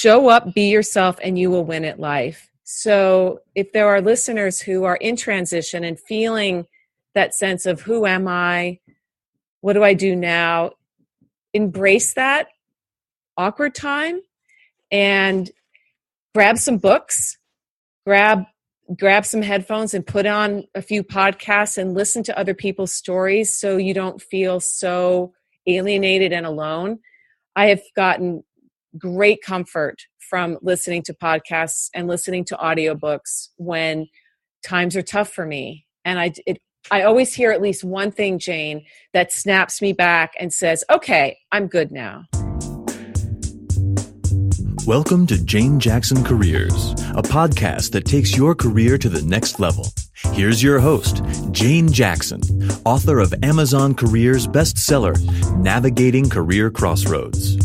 show up, be yourself, and you will win at life. So if there are listeners who are in transition and feeling that sense of who am I, what do I do now, embrace that awkward time and grab some books, grab some headphones and put on a few podcasts and listen to other people's stories so you don't feel so alienated and alone. I have gotten great comfort from listening to podcasts and listening to audiobooks when times are tough for me. And I always hear at least one thing, Jane, that snaps me back and says, okay, I'm good now. Welcome to Jane Jackson Careers, a podcast that takes your career to the next level. Here's your host, Jane Jackson, author of Amazon Careers bestseller, Navigating Career Crossroads.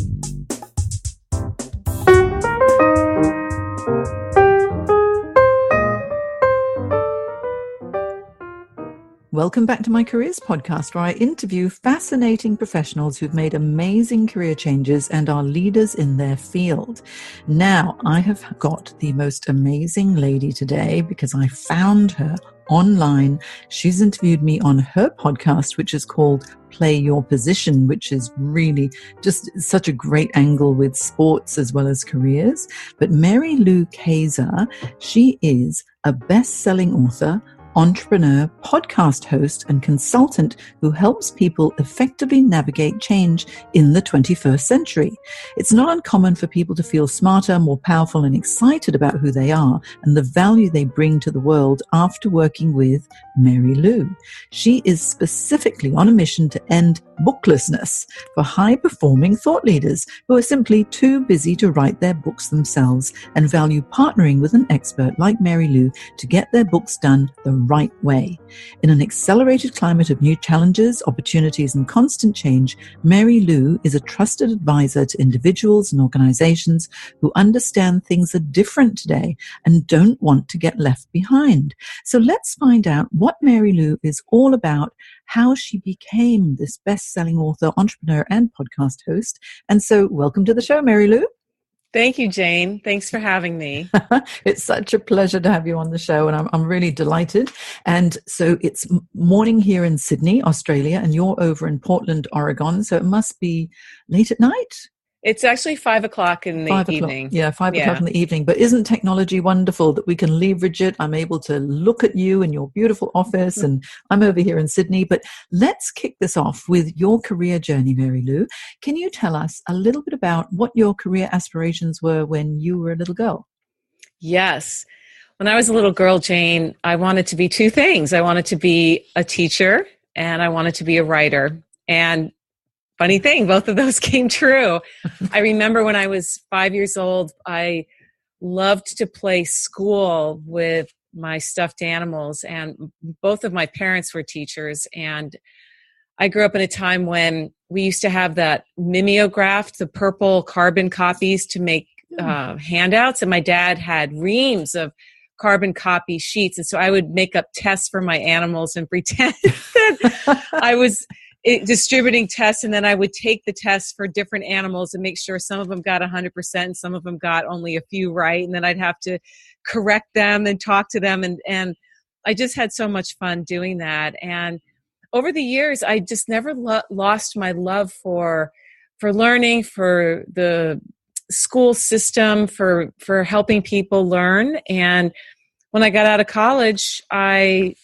Welcome back to my Careers podcast, where I interview fascinating professionals who've made amazing career changes and are leaders in their field. Now, I have got the most amazing lady today because I found her online. She's interviewed me on her podcast, which is called Play Your Position, which is really just such a great angle with sports as well as careers. But MaryLou Kayser, she is a best-selling author, entrepreneur, podcast host, and consultant who helps people effectively navigate change in the 21st century. It's not uncommon for people to feel smarter, more powerful, and excited about who they are and the value they bring to the world after working with MaryLou. She is specifically on a mission to end booklessness for high-performing thought leaders who are simply too busy to write their books themselves and value partnering with an expert like MaryLou to get their books done the right way. In an accelerated climate of new challenges, opportunities, and constant change, MaryLou is a trusted advisor to individuals and organizations who understand things are different today and don't want to get left behind. So let's find out what MaryLou is all about, how she became this best-selling author, entrepreneur, and podcast host. And so welcome to the show, MaryLou. Thank you, Jane. Thanks for having me. It's such a pleasure to have you on the show, and I'm really delighted. And so it's morning here in Sydney, Australia, and you're over in Portland, Oregon, so it must be late at night? It's actually 5 o'clock in the evening. Yeah, 5 o'clock in the evening. But isn't technology wonderful that we can leverage it? I'm able to look at you in your beautiful office, and I'm over here in Sydney. But let's kick this off with your career journey, MaryLou. Can you tell us a little bit about what your career aspirations were when you were a little girl? Yes. When I was a little girl, Jane, I wanted to be two things. I wanted to be a teacher and I wanted to be a writer. And funny thing, both of those came true. I remember when I was 5 years old, I loved to play school with my stuffed animals, and both of my parents were teachers. And I grew up in a time when we used to have that mimeograph, the purple carbon copies to make handouts, and my dad had reams of carbon copy sheets. And so I would make up tests for my animals and pretend that I was distributing tests, and then I would take the tests for different animals and make sure some of them got 100% and some of them got only a few right, and then I'd have to correct them and talk to them, and I just had so much fun doing that. And over the years, I just never lost my love for learning, for the school system, for helping people learn. And when I got out of college, I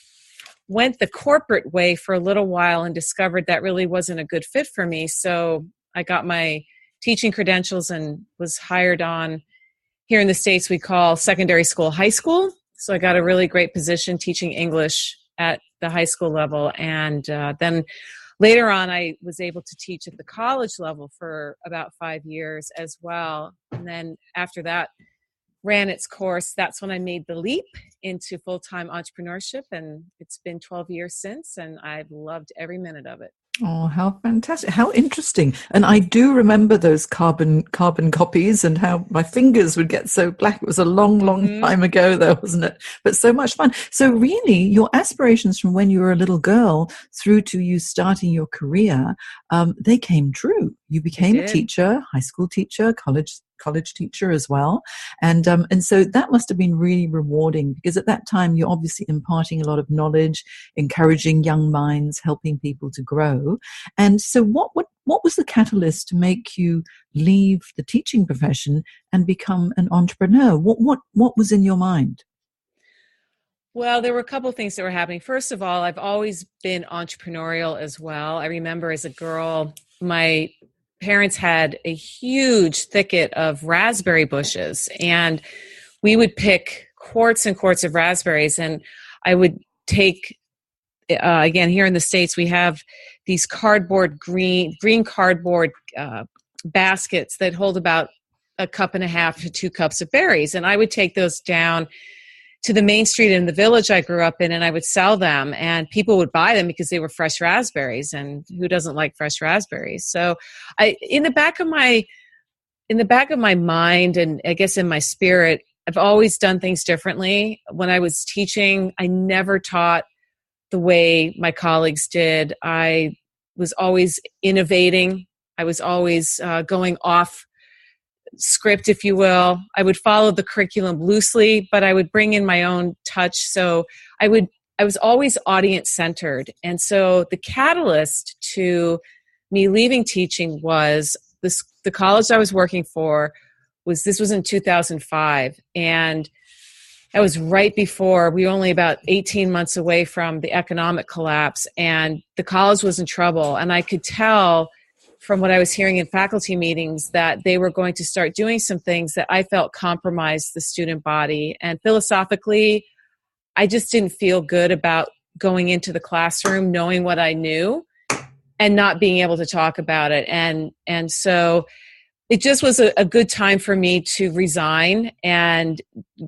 went the corporate way for a little while and discovered that really wasn't a good fit for me. So I got my teaching credentials and was hired on, here in the States we call secondary school high school. So I got a really great position teaching English at the high school level. And then later on, I was able to teach at the college level for about 5 years as well. And then after that ran its course, that's when I made the leap into full-time entrepreneurship, and it's been 12 years since, and I've loved every minute of it. Oh, how fantastic. How interesting. And I do remember those carbon copies and how my fingers would get so black. It was a long time ago though, wasn't it? But so much fun. So really, your aspirations from when you were a little girl through to you starting your career, they came true. You became a teacher, high school teacher, college college teacher as well. And so that must have been really rewarding, because at that time you're obviously imparting a lot of knowledge, encouraging young minds, helping people to grow. And so what was the catalyst to make you leave the teaching profession and become an entrepreneur? What was in your mind? Well, there were a couple of things that were happening. First of all, I've always been entrepreneurial as well. I remember as a girl, my parents had a huge thicket of raspberry bushes, and we would pick quarts and quarts of raspberries, and I would take, again, here in the States, we have these green cardboard baskets that hold about a cup and a half to 2 cups of berries. And I would take those down to the main street in the village I grew up in, and I would sell them, and people would buy them because they were fresh raspberries, and who doesn't like fresh raspberries? So in the back of my mind, and I guess in my spirit, I've always done things differently. When I was teaching, I never taught the way my colleagues did. I was always innovating. I was always going off script, if you will. I would follow the curriculum loosely, but I would bring in my own touch. So I was always audience centered. And so the catalyst to me leaving teaching was the college I was working for was in 2005. And that was right before, we were only about 18 months away from the economic collapse, and the college was in trouble. And I could tell from what I was hearing in faculty meetings that they were going to start doing some things that I felt compromised the student body. And philosophically, I just didn't feel good about going into the classroom knowing what I knew and not being able to talk about it. And so it just was a good time for me to resign and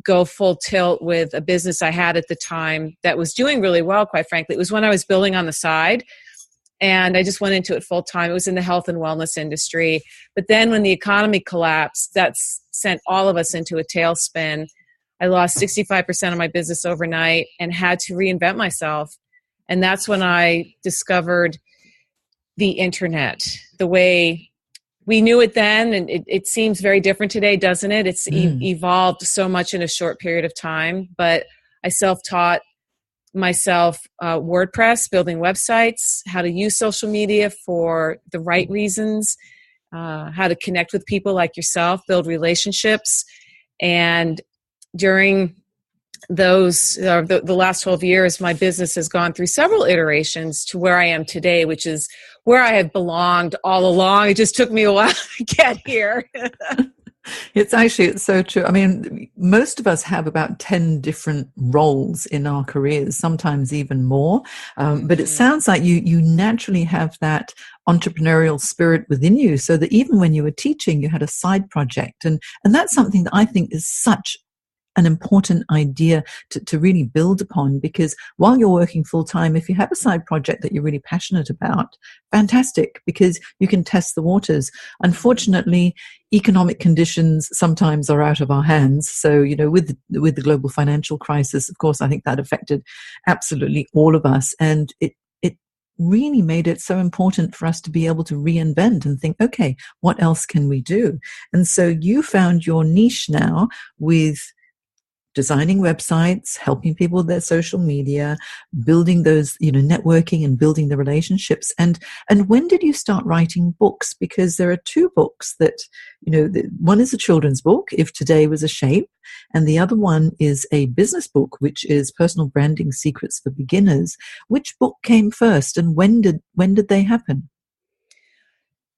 go full tilt with a business I had at the time that was doing really well, quite frankly. It was when I was building on the side, and I just went into it full time. It was in the health and wellness industry. But then when the economy collapsed, that sent all of us into a tailspin. I lost 65% of my business overnight and had to reinvent myself. And that's when I discovered the internet, the way we knew it then. And it seems very different today, doesn't it? It's evolved so much in a short period of time. But I self-taught myself WordPress, building websites, how to use social media for the right reasons, how to connect with people like yourself, build relationships. And during those, the last 12 years, my business has gone through several iterations to where I am today, which is where I have belonged all along. It just took me a while to get here. It's so true. I mean, most of us have about 10 different roles in our careers, sometimes even more. But it sounds like you naturally have that entrepreneurial spirit within you, so that even when you were teaching, you had a side project. And that's something that I think is such an important idea to really build upon, because while you're working full time, if you have a side project that you're really passionate about, fantastic, because you can test the waters. Unfortunately, economic conditions sometimes are out of our hands. So, with the global financial crisis, of course, I think that affected absolutely all of us. And it really made it so important for us to be able to reinvent and think, okay, what else can we do? And so you found your niche now with designing websites, helping people with their social media, building those, networking and building the relationships. And when did you start writing books? Because there are 2 books that, one is a children's book, If Today Was a Shape, and the other one is a business book, which is Personal Branding Secrets for Beginners. Which book came first, and when did they happen?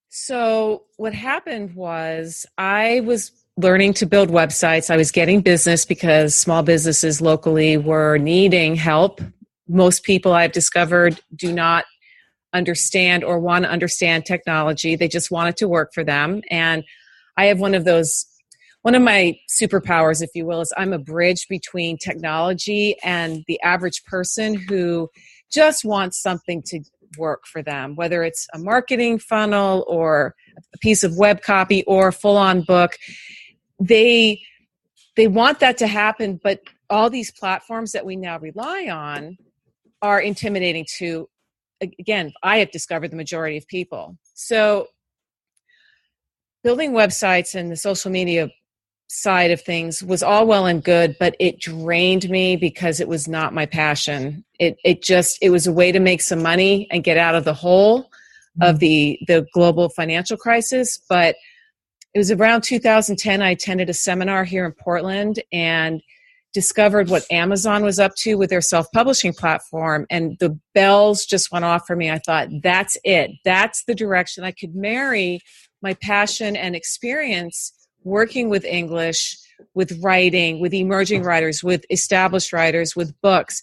So what happened was I was learning to build websites. I was getting business because small businesses locally were needing help. Most people I've discovered do not understand or want to understand technology. They just want it to work for them. And I have one of my superpowers, if you will, is I'm a bridge between technology and the average person who just wants something to work for them, whether it's a marketing funnel or a piece of web copy or a full-on book. They want that to happen, but all these platforms that we now rely on are intimidating to, again, I have discovered the majority of people. So building websites and the social media side of things was all well and good, but it drained me because it was not my passion. It was a way to make some money and get out of the hole of the global financial crisis. But it was around 2010, I attended a seminar here in Portland and discovered what Amazon was up to with their self-publishing platform. And the bells just went off for me. I thought, that's it. That's the direction. I could marry my passion and experience working with English, with writing, with emerging writers, with established writers, with books,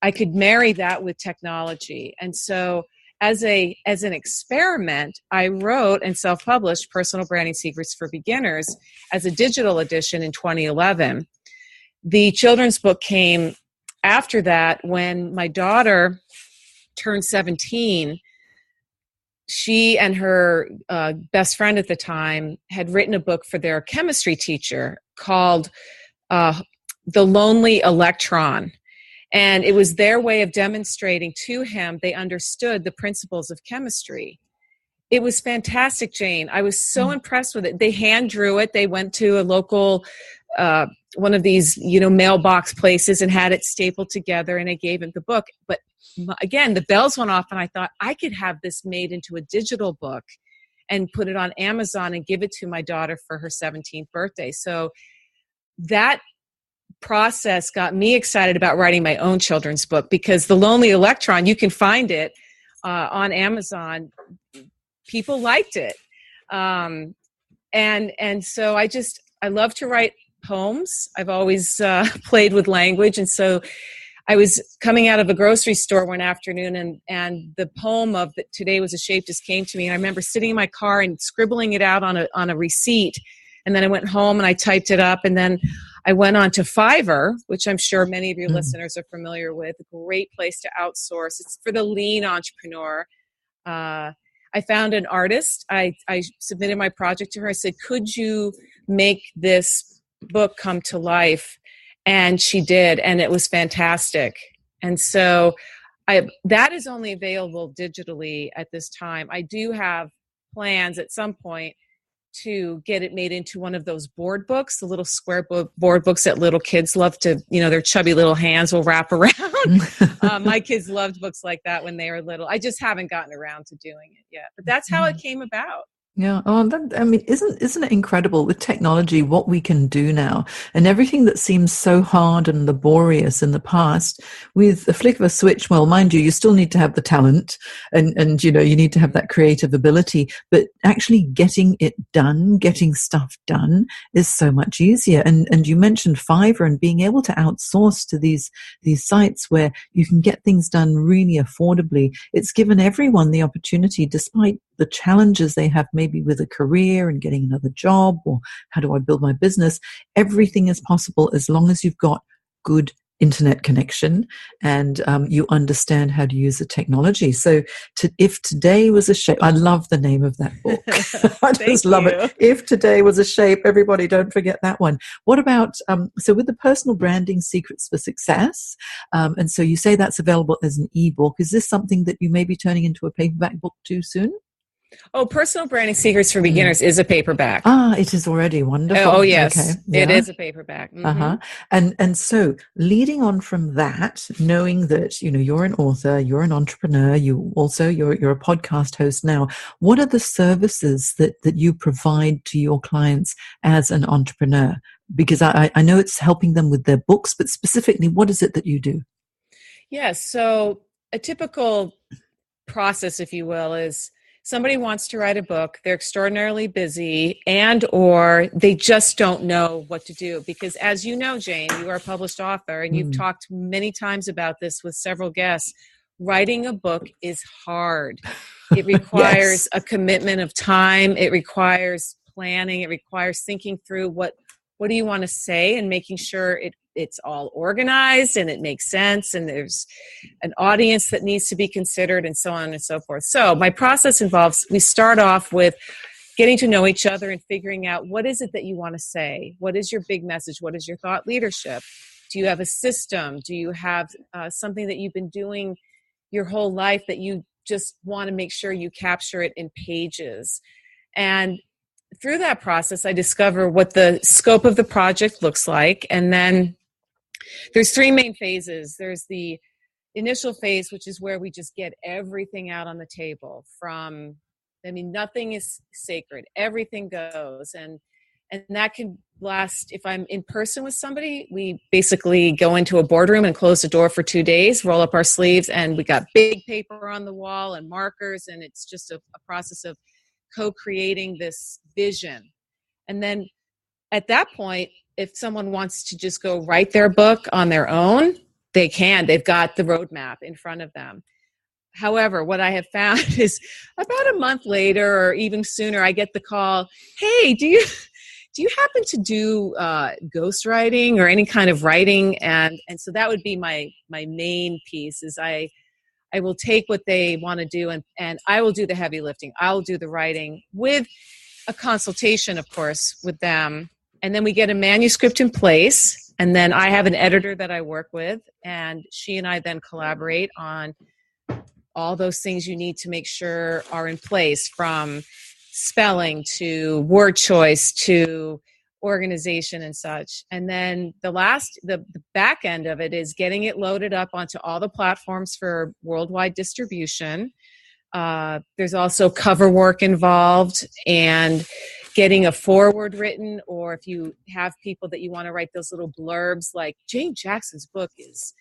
I could marry that with technology. And so as an experiment, I wrote and self-published Personal Branding Secrets for Beginners as a digital edition in 2011. The children's book came after that when my daughter turned 17. She and her best friend at the time had written a book for their chemistry teacher called The Lonely Electron. And it was their way of demonstrating to him they understood the principles of chemistry. It was fantastic, Jane. I was so impressed with it. They hand drew it. They went to a local, one of these, mailbox places and had it stapled together, and I gave him the book. But again, the bells went off and I thought I could have this made into a digital book and put it on Amazon and give it to my daughter for her 17th birthday. So that process got me excited about writing my own children's book, because The Lonely Electron, you can find it on Amazon. People liked it. And so I love to write poems. I've always played with language. And so I was coming out of a grocery store one afternoon, and the poem of Today Was a Shape just came to me. And I remember sitting in my car and scribbling it out on a receipt. And then I went home and I typed it up. And then I went on to Fiverr, which I'm sure many of your listeners are familiar with. A great place to outsource. It's for the lean entrepreneur. I found an artist. I submitted my project to her. I said, could you make this book come to life? And she did, and it was fantastic. And so that is only available digitally at this time. I do have plans at some point to get it made into one of those board books, the little square board books that little kids love to, their chubby little hands will wrap around. My kids loved books like that when they were little. I just haven't gotten around to doing it yet, but that's how it came about. Yeah. Oh, isn't it incredible with technology, what we can do now, and everything that seems so hard and laborious in the past, with a flick of a switch. Well, mind you, you still need to have the talent and you need to have that creative ability, but actually getting it done, getting stuff done is so much easier. And you mentioned Fiverr and being able to outsource to these sites where you can get things done really affordably. It's given everyone the opportunity, despite the challenges they have maybe with a career and getting another job, or how do I build my business? Everything is possible as long as you've got good internet connection and you understand how to use the technology. So if today was a shape, I love the name of that book. I just love it. If today was a shape, everybody don't forget that one. What about, so with the Personal Branding Secrets for Success, and so you say that's available as an ebook. Is this something that you may be turning into a paperback book too soon? Oh, Personal Branding Secrets for Beginners is a paperback. Ah, it is already wonderful. Oh, yes. Okay. Yeah. It is a paperback. Mm-hmm. Uh-huh. And so leading on from that, knowing that, you're an author, you're an entrepreneur, you're a podcast host now, what are the services that you provide to your clients as an entrepreneur? Because I know it's helping them with their books, but specifically, what is it that you do? Yes. So a typical process, if you will, is somebody wants to write a book, they're extraordinarily busy, or they just don't know what to do. Because as you know, Jane, you are a published author, and you've talked many times about this with several guests. Writing a book is hard. It requires a commitment of time. It requires planning. It requires thinking through what do you want to say, and making sure it's all organized and it makes sense, and there's an audience that needs to be considered, and so on and so forth. So my process involves, we start off with getting to know each other and figuring out, what is it that you want to say? What is your big message? What is your thought leadership? Do you have a system? Do you have something that you've been doing your whole life that you just want to make sure you capture it in pages? And through that process, I discover what the scope of the project looks like. And then there's three main phases. There's the initial phase, which is where we just get everything out on the table nothing is sacred. Everything goes. And that can last, if I'm in person with somebody, we basically go into a boardroom and close the door for 2 days, roll up our sleeves, and we got big paper on the wall and markers. And it's just a process of co-creating this vision. And then at that point, if someone wants to just go write their book on their own, they can. They've got the roadmap in front of them. However, what I have found is about a month later or even sooner, I get the call, hey, do you happen to do ghostwriting or any kind of writing? And so that would be my main piece is I will take what they want to do and I will do the heavy lifting. I'll do the writing with a consultation, of course, with them. And then we get a manuscript in place. And then I have an editor that I work with. And she and I then collaborate on all those things you need to make sure are in place, from spelling to word choice to organization and such. And then the back end of it is getting it loaded up onto all the platforms for worldwide distribution. There's also cover work involved and getting a foreword written, or if you have people that you want to write those little blurbs, like Jane Jackson's book is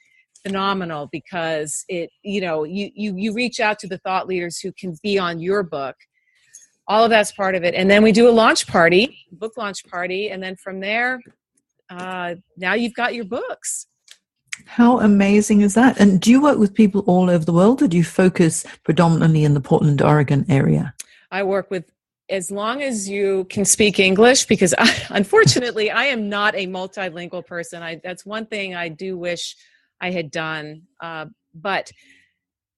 phenomenal because you reach out to the thought leaders who can be on your book. All of that's part of it. And then we do a book launch party. And then from there, now you've got your books. How amazing is that? And do you work with people all over the world, or do you focus predominantly in the Portland, Oregon area? I work with, as long as you can speak English, because unfortunately, I am not a multilingual person. That's one thing I do wish I had done. But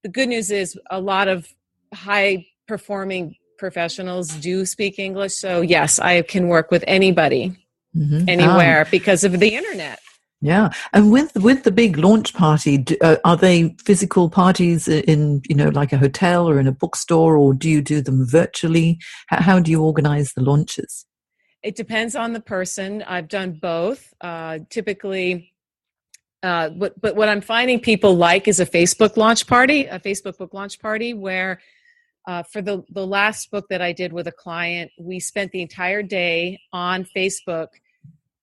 the good news is a lot of high performing professionals do speak English. So yes, I can work with anybody, anywhere because of the internet. Yeah. And with the big launch party, are they physical parties in, like a hotel or in a bookstore, or do you do them virtually? How do you organize the launches? It depends on the person. I've done both. Typically, but what I'm finding people like is a Facebook book launch party, where for the last book that I did with a client, we spent the entire day on Facebook,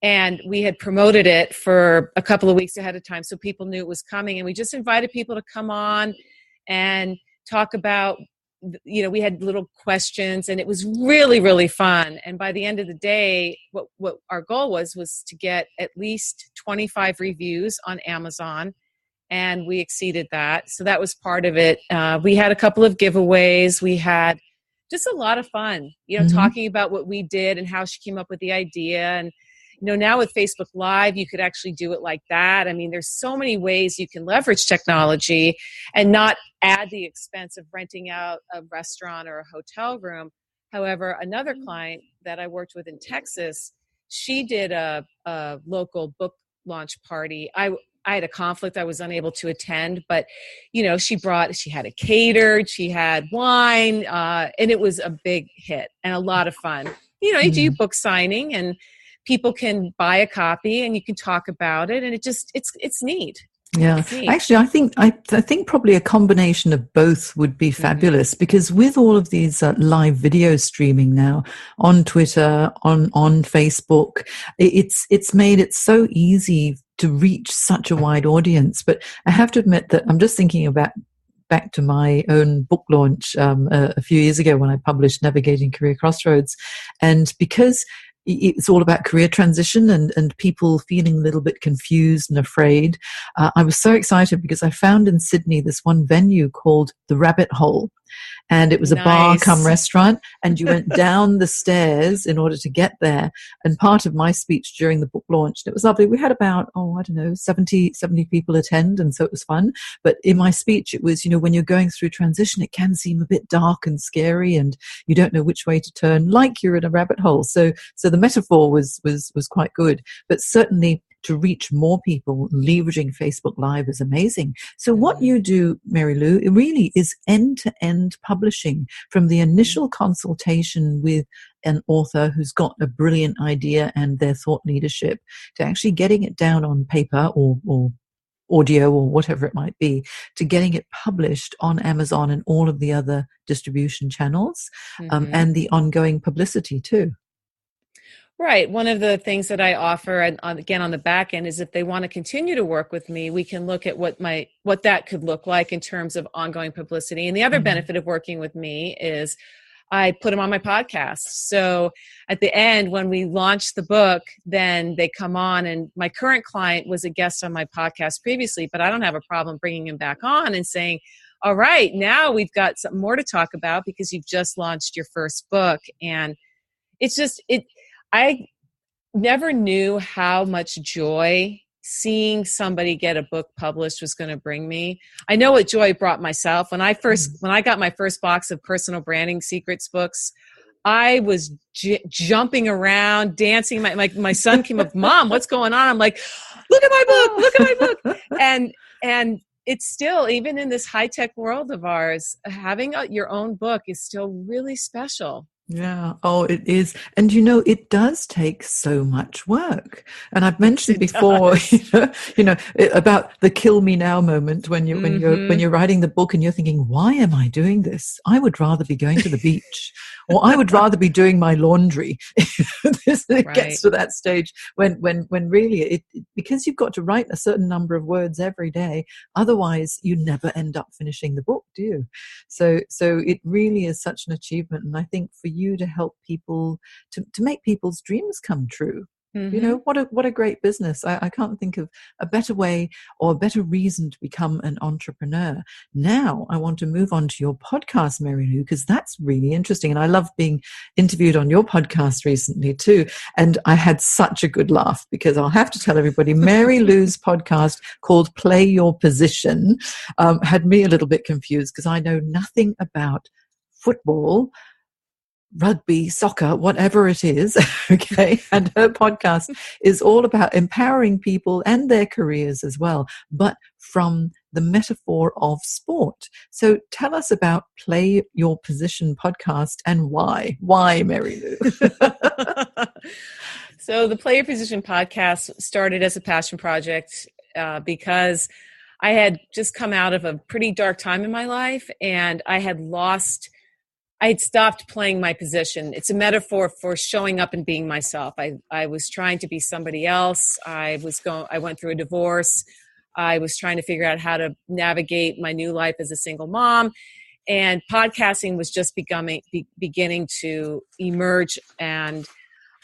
and we had promoted it for a couple of weeks ahead of time so people knew it was coming. And we just invited people to come on and talk about, we had little questions, and it was really, really fun. And by the end of the day, what our goal was to get at least 25 reviews on Amazon, and we exceeded that. So that was part of it. We had a couple of giveaways. We had just a lot of fun, talking about what we did and how she came up with the idea. And now with Facebook Live, you could actually do it like that. I mean, there's so many ways you can leverage technology and not add the expense of renting out a restaurant or a hotel room. However, another client that I worked with in Texas, she did a local book launch party. I had a conflict. I was unable to attend, but, she had it catered, she had wine, and it was a big hit and a lot of fun. You do book signing, and people can buy a copy and you can talk about it, and it's neat. Yeah, it's neat. Actually, I think probably a combination of both would be fabulous, because with all of these live video streaming now on Twitter, on Facebook, it's made it so easy to reach such a wide audience. But I have to admit that I'm just thinking back to my own book launch a few years ago when I published Navigating Career Crossroads, and because it's all about career transition and people feeling a little bit confused and afraid. I was so excited because I found in Sydney this one venue called The Rabbit Hole. And it was a bar cum restaurant, and you went down the stairs in order to get there. And part of my speech during the book launch, it was lovely. We had about, 70 people attend, and so it was fun. But in my speech, it was, when you're going through transition, it can seem a bit dark and scary, and you don't know which way to turn, like you're in a rabbit hole. So the metaphor was quite good. But certainly to reach more people, leveraging Facebook Live is amazing. So what you do, MaryLou, it really is end-to-end publishing, from the initial consultation with an author who's got a brilliant idea and their thought leadership, to actually getting it down on paper or audio or whatever it might be, to getting it published on Amazon and all of the other distribution channels, and the ongoing publicity too. Right. One of the things that I offer, and again on the back end, is if they want to continue to work with me, we can look at what that could look like in terms of ongoing publicity. And the other benefit of working with me is I put them on my podcast. So at the end, when we launch the book, then they come on, and my current client was a guest on my podcast previously, but I don't have a problem bringing him back on and saying, all right, now we've got something more to talk about because you've just launched your first book. And it's just, I never knew how much joy seeing somebody get a book published was going to bring me. I know what joy brought myself. When I got my first box of personal branding secrets books, I was jumping around, dancing. My son came up, Mom, what's going on? I'm like, look at my book, look at my book. And it's still, even in this high-tech world of ours, having your own book is still really special. Yeah. Oh, it is. And it does take so much work. And I've mentioned before, about the kill me now moment when you're writing the book and you're thinking, why am I doing this? I would rather be going to the beach, or I would rather be doing my laundry. It gets to that stage when really because you've got to write a certain number of words every day. Otherwise you never end up finishing the book, do you? So it really is such an achievement. And I think for you to help people, to make people's dreams come true. What a great business. I can't think of a better way or a better reason to become an entrepreneur. Now I want to move on to your podcast, MaryLou, because that's really interesting. And I love being interviewed on your podcast recently too. And I had such a good laugh, because I'll have to tell everybody, MaryLou's podcast called Play Your Position had me a little bit confused, because I know nothing about football, rugby, soccer, whatever it is, okay? And her podcast is all about empowering people and their careers as well, but from the metaphor of sport. So tell us about Play Your Position podcast and why. Why, MaryLou? So the Play Your Position podcast started as a passion project because I had just come out of a pretty dark time in my life, and I had stopped playing my position. It's a metaphor for showing up and being myself. I was trying to be somebody else. I went through a divorce. I was trying to figure out how to navigate my new life as a single mom. And podcasting was just beginning to emerge. And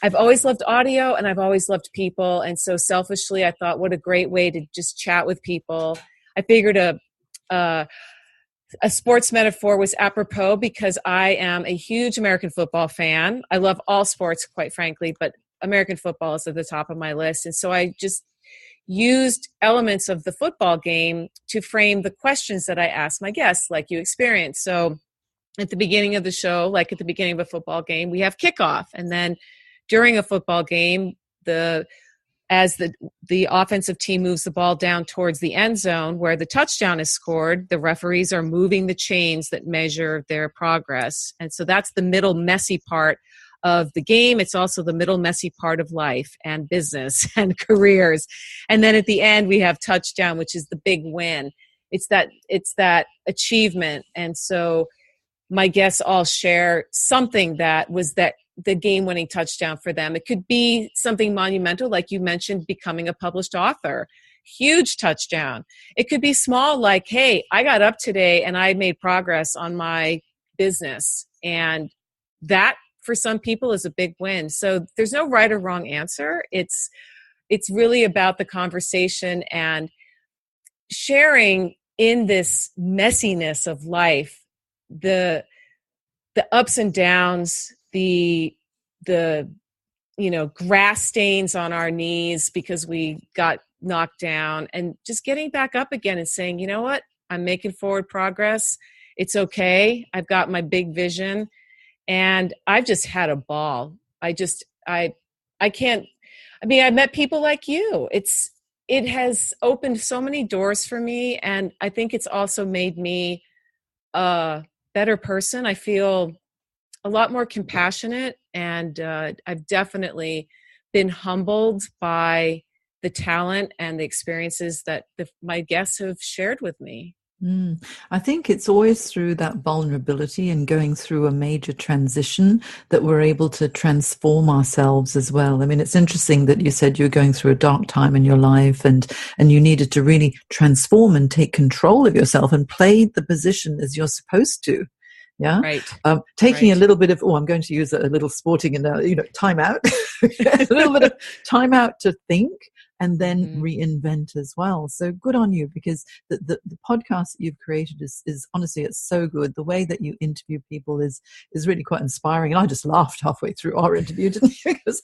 I've always loved audio, and I've always loved people. And so selfishly, I thought, what a great way to just chat with people. I figured a sports metaphor was apropos, because I am a huge American football fan. I love all sports, quite frankly, but American football is at the top of my list. And so I just used elements of the football game to frame the questions that I ask my guests, like you experienced. So at the beginning of the show, like at the beginning of a football game, we have kickoff. And then during a football game, as the offensive team moves the ball down towards the end zone where the touchdown is scored, the referees are moving the chains that measure their progress. And so that's the middle messy part of the game. It's also the middle messy part of life and business and careers. And then at the end, we have touchdown, which is the big win. It's that achievement. And so my guests all share something that was the game-winning touchdown for them. It could be something monumental, like you mentioned, becoming a published author. Huge touchdown. It could be small, like, hey, I got up today and I made progress on my business. And that, for some people, is a big win. So there's no right or wrong answer. It's really about the conversation and sharing in this messiness of life, the ups and downs, the grass stains on our knees because we got knocked down, and just getting back up again and saying, you know what, I'm making forward progress. It's okay. I've got my big vision, and I've just had a ball. I can't, I mean, I met people like you. It has opened so many doors for me, and I think it's also made me a better person. I feel a lot more compassionate, and I've definitely been humbled by the talent and the experiences that my guests have shared with me. I think it's always through that vulnerability and going through a major transition that we're able to transform ourselves as well. I mean, it's interesting that you said you were going through a dark time in your life and you needed to really transform and take control of yourself and play the position as you're supposed to. Yeah. Right. Taking Right. a little bit of, I'm going to use a little sporting and, time out, a little bit of time out to think and then reinvent as well. So good on you, because the podcast that you've created is honestly, it's so good. The way that you interview people is really quite inspiring. And I just laughed halfway through our interview, didn't you? Because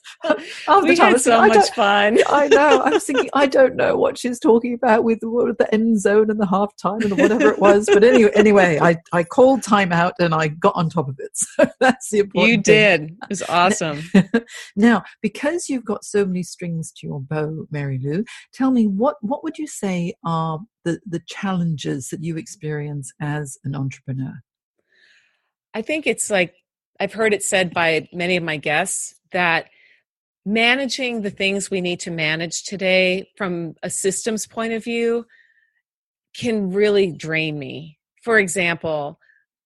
we had so much fun. I know. I was thinking, I don't know what she's talking about with the end zone and the half time and whatever it was. But anyway, I called time out and I got on top of it. So that's the important thing. You did. It was awesome. Now, because you've got so many strings to your bow, MaryLou, tell me what would you say are the challenges that you experience as an entrepreneur? I think it's like, I've heard it said by many of my guests that managing the things we need to manage today from a systems point of view can really drain me. For example,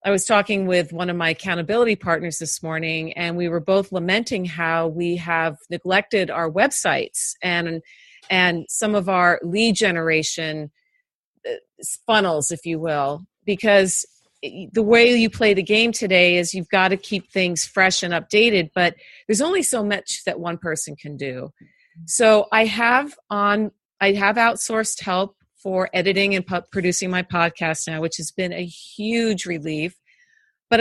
I was talking with one of my accountability partners this morning, and we were both lamenting how we have neglected our websites and some of our lead generation funnels, if you will, because the way you play the game today is you've got to keep things fresh and updated, but there's only so much that one person can do. So I have outsourced help for editing and producing my podcast now, which has been a huge relief. But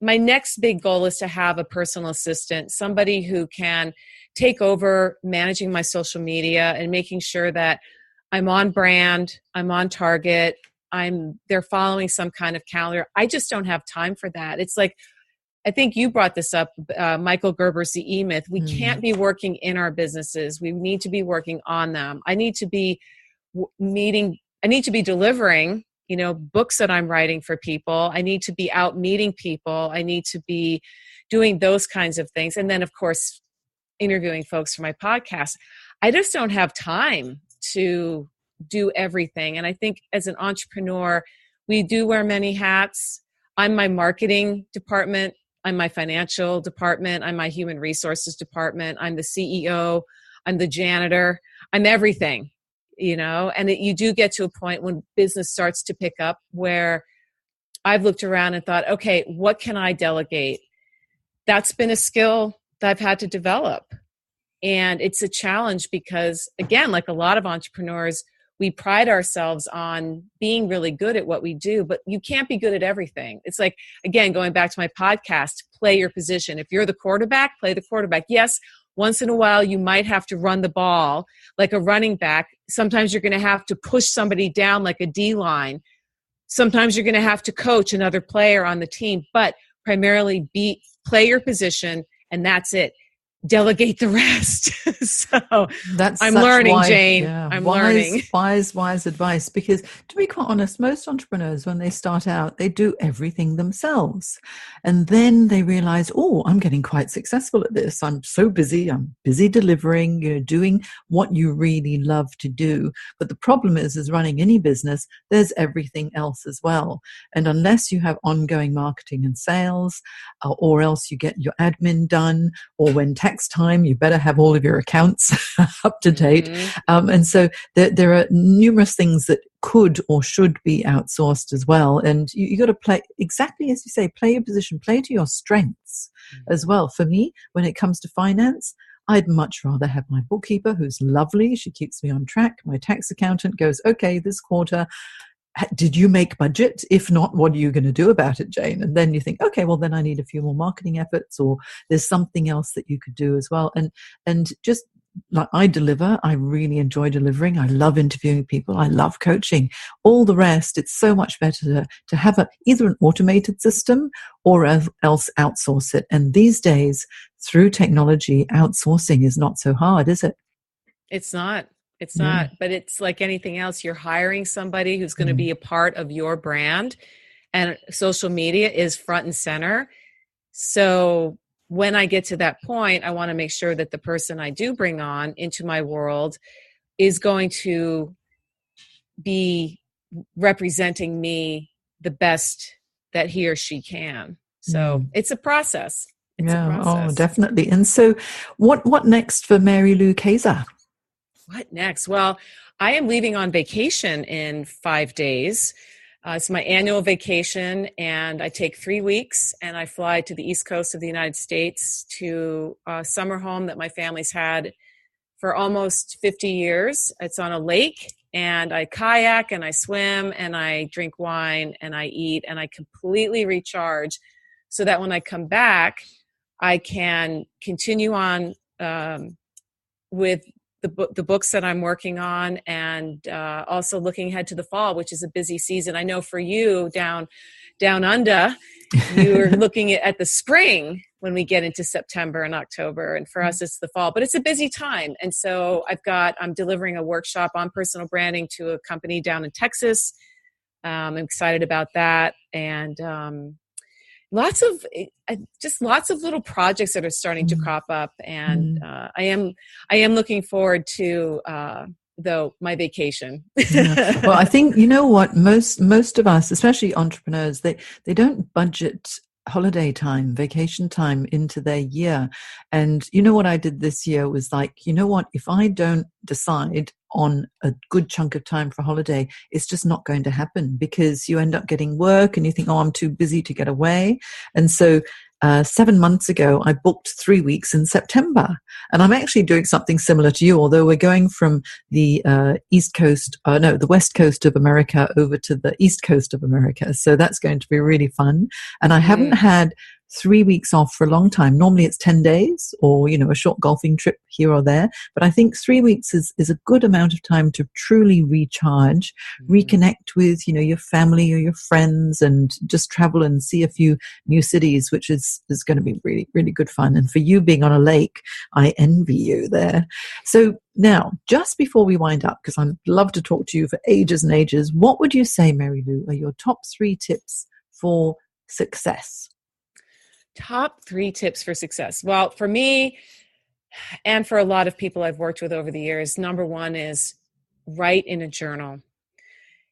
my next big goal is to have a personal assistant, somebody who can take over managing my social media and making sure that I'm on brand, I'm on target, they're following some kind of calendar. I just don't have time for that. It's like, I think you brought this up, Michael Gerber's The E-Myth. We can't be working in our businesses. We need to be working on them. I need to be delivering, books that I'm writing for people. I need to be out meeting people. I need to be doing those kinds of things. And then, of course, interviewing folks for my podcast. I just don't have time to do everything. And I think as an entrepreneur, we do wear many hats. I'm my marketing department. I'm my financial department. I'm my human resources department. I'm the CEO. I'm the janitor. I'm everything, and you do get to a point when business starts to pick up where I've looked around and thought, okay, what can I delegate? That's been a skill that I've had to develop. And it's a challenge because, again, like a lot of entrepreneurs, we pride ourselves on being really good at what we do, but you can't be good at everything. It's like, again, going back to my podcast, play your position. If you're the quarterback, play the quarterback. Yes, once in a while, you might have to run the ball like a running back. Sometimes you're going to have to push somebody down like a D-line. Sometimes you're going to have to coach another player on the team, but primarily play your position, and that's it. Delegate the rest. So I'm learning, Jane. Yeah, I'm learning. Wise advice. Because to be quite honest, most entrepreneurs, when they start out, they do everything themselves. And then they realize, I'm getting quite successful at this. I'm so busy. I'm busy delivering, doing what you really love to do. But the problem is running any business, there's everything else as well. And unless you have ongoing marketing and sales, or else you get your admin done, or when tax time, you better have all of your accounts up to date. And so there are numerous things that could or should be outsourced as well. And you got to play, exactly as you say, play your position, play to your strengths as well. For me, when it comes to finance, I'd much rather have my bookkeeper, who's lovely. She keeps me on track. My tax accountant goes, okay, this quarter, did you make budget? If not, what are you going to do about it, Jane? And then you think, okay, well, then I need a few more marketing efforts, or there's something else that you could do as well. And just like I deliver. I really enjoy delivering. I love interviewing people. I love coaching. All the rest, it's so much better to have either an automated system or else outsource it. And these days, through technology, outsourcing is not so hard, is it? It's not. It's Yeah. not. But it's like anything else. You're hiring somebody who's going to be a part of your brand, and social media is front and center. So when I get to that point, I want to make sure that the person I do bring on into my world is going to be representing me the best that he or she can. So it's a process. It's a Yeah. Oh, process. definitely. And so what next for Lou Kayser? What next? Well, I am leaving on vacation in 5 days. It's my annual vacation, and I take 3 weeks, and I fly to the East Coast of the United States to a summer home that my family's had for almost 50 years. It's on a lake, and I kayak, and I swim, and I drink wine, and I eat, and I completely recharge so that when I come back, I can continue on with the books that I'm working on, and also looking ahead to the fall, which is a busy season. I know for you down under, you're looking at the spring when we get into September and October, and for us it's the fall. But it's a busy time, and so I'm delivering a workshop on personal branding to a company down in Texas. I'm excited about that, and lots of little projects that are starting to crop up, and I am looking forward to though my vacation. Yeah. Well, I think you know what, most of us, especially entrepreneurs, they don't budget holiday time, vacation time into their year. And you know what I did this year was like, you know what, if I don't decide on a good chunk of time for holiday, it's just not going to happen, because you end up getting work and you think, oh, I'm too busy to get away. And so 7 months ago, I booked 3 weeks in September, and I'm actually doing something similar to you, although we're going from the the West Coast of America over to the East Coast of America. So that's going to be really fun. And I haven't had 3 weeks off for a long time. Normally it's 10 days or, a short golfing trip here or there. But I think 3 weeks is a good amount of time to truly recharge, reconnect with, your family or your friends, and just travel and see a few new cities, which is going to be really, really good fun. And for you being on a lake, I envy you there. So now, just before we wind up, because I'd love to talk to you for ages and ages, what would you say, MaryLou, are your top 3 tips for success? Top 3 tips for success. Well, for me and for a lot of people I've worked with over the years, number 1 is write in a journal.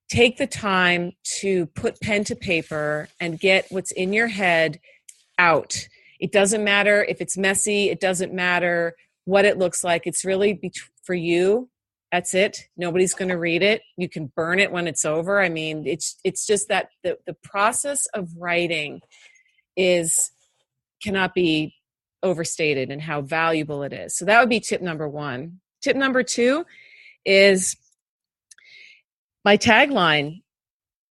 Take the time to put pen to paper and get what's in your head out. It doesn't matter if it's messy. It doesn't matter what it looks like. It's really for you. That's it. Nobody's going to read it. You can burn it when it's over. I mean, it's just that the process of writing cannot be overstated and how valuable it is. So that would be tip number 1. Tip number 2 is my tagline: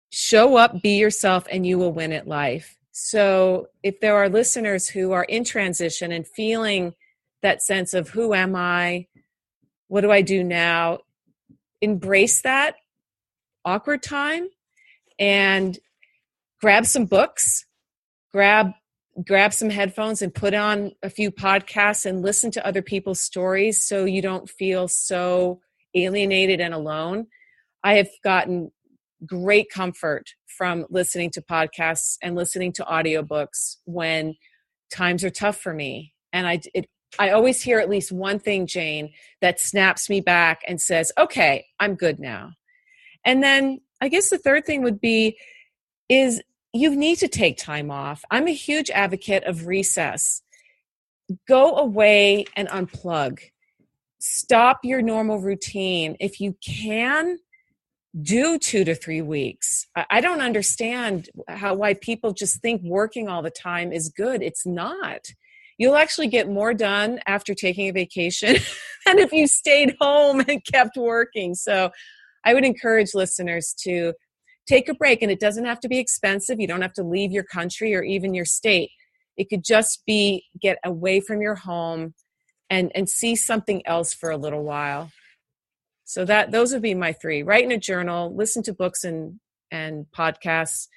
show up, be yourself, and you will win at life. So if there are listeners who are in transition and feeling that sense of who am I? What do I do now? Embrace that awkward time and grab some books, grab some headphones and put on a few podcasts and listen to other people's stories so you don't feel so alienated and alone. I have gotten great comfort from listening to podcasts and listening to audiobooks when times are tough for me. And I always hear at least one thing, Jane, that snaps me back and says, okay, I'm good now. And then I guess the third thing would be is you need to take time off. I'm a huge advocate of recess. Go away and unplug. Stop your normal routine. If you can, do 2 to 3 weeks. I don't understand why people just think working all the time is good. It's not. You'll actually get more done after taking a vacation than if you stayed home and kept working. So I would encourage listeners to take a break, and it doesn't have to be expensive. You don't have to leave your country or even your state. It could just be get away from your home and see something else for a little while. So those would be my 3. Write in a journal, listen to books and podcasts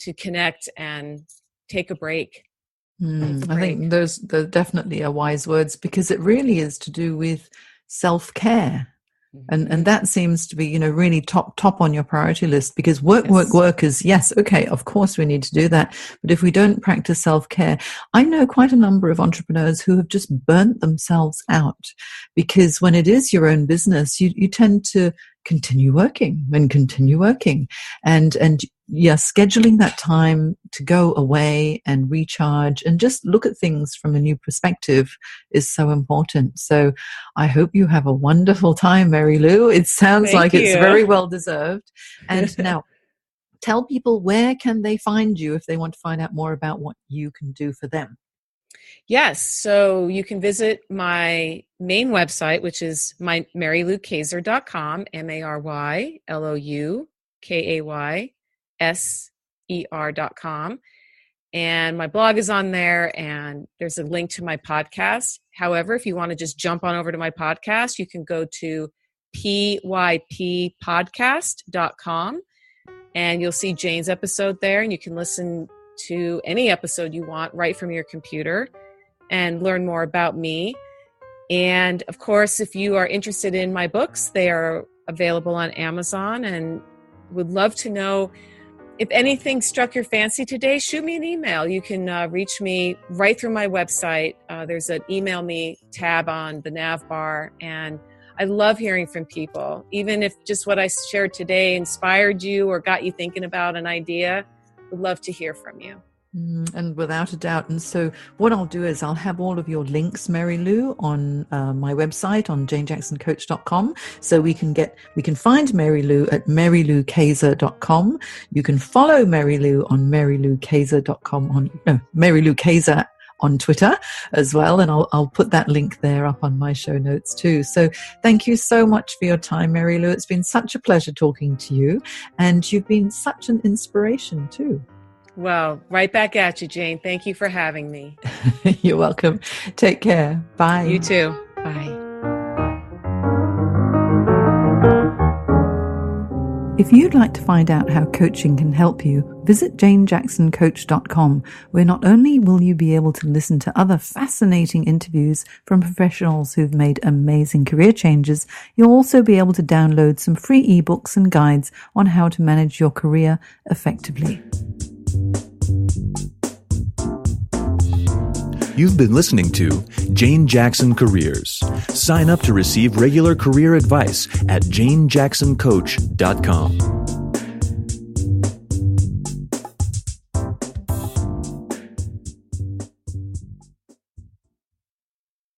to connect, and take a break. I think those definitely are wise words, because it really is to do with self-care. And that seems to be, really top on your priority list, because work is, yes, okay, of course we need to do that. But if we don't practice self-care, I know quite a number of entrepreneurs who have just burnt themselves out, because when it is your own business, you tend to continue working. And scheduling that time to go away and recharge and just look at things from a new perspective is so important. So I hope you have a wonderful time, MaryLou. It sounds like it's very well deserved. And now, tell people, where can they find you if they want to find out more about what you can do for them? Yes. So you can visit my main website, which is my MaryLouKayser.com, MaryLouKayser.com. And my blog is on there, and there's a link to my podcast. However, if you want to just jump on over to my podcast, you can go to pyppodcast.com, and you'll see Jane's episode there, and you can listen to any episode you want right from your computer and learn more about me. And of course, if you are interested in my books, they are available on Amazon, and would love to know if anything struck your fancy today. Shoot me an email. You can reach me right through my website. There's an email me tab on the nav bar, and I love hearing from people. Even if just what I shared today inspired you or got you thinking about an idea, would love to hear from you. And without a doubt. And so what I'll do is I'll have all of your links, MaryLou, on my website on janejacksoncoach.com. So we can find MaryLou at MaryLouKayser.com. You can follow MaryLou on MaryLouKayser.com MaryLou Kayser on Twitter as well. And I'll put that link there up on my show notes too. So thank you so much for your time, MaryLou. It's been such a pleasure talking to you, and you've been such an inspiration too. Well, right back at you, Jane. Thank you for having me. You're welcome. Take care. Bye. You too. Bye. If you'd like to find out how coaching can help you, visit janejacksoncoach.com, where not only will you be able to listen to other fascinating interviews from professionals who've made amazing career changes, you'll also be able to download some free ebooks and guides on how to manage your career effectively. You've been listening to Jane Jackson Careers. Sign up to receive regular career advice at janejacksoncoach.com.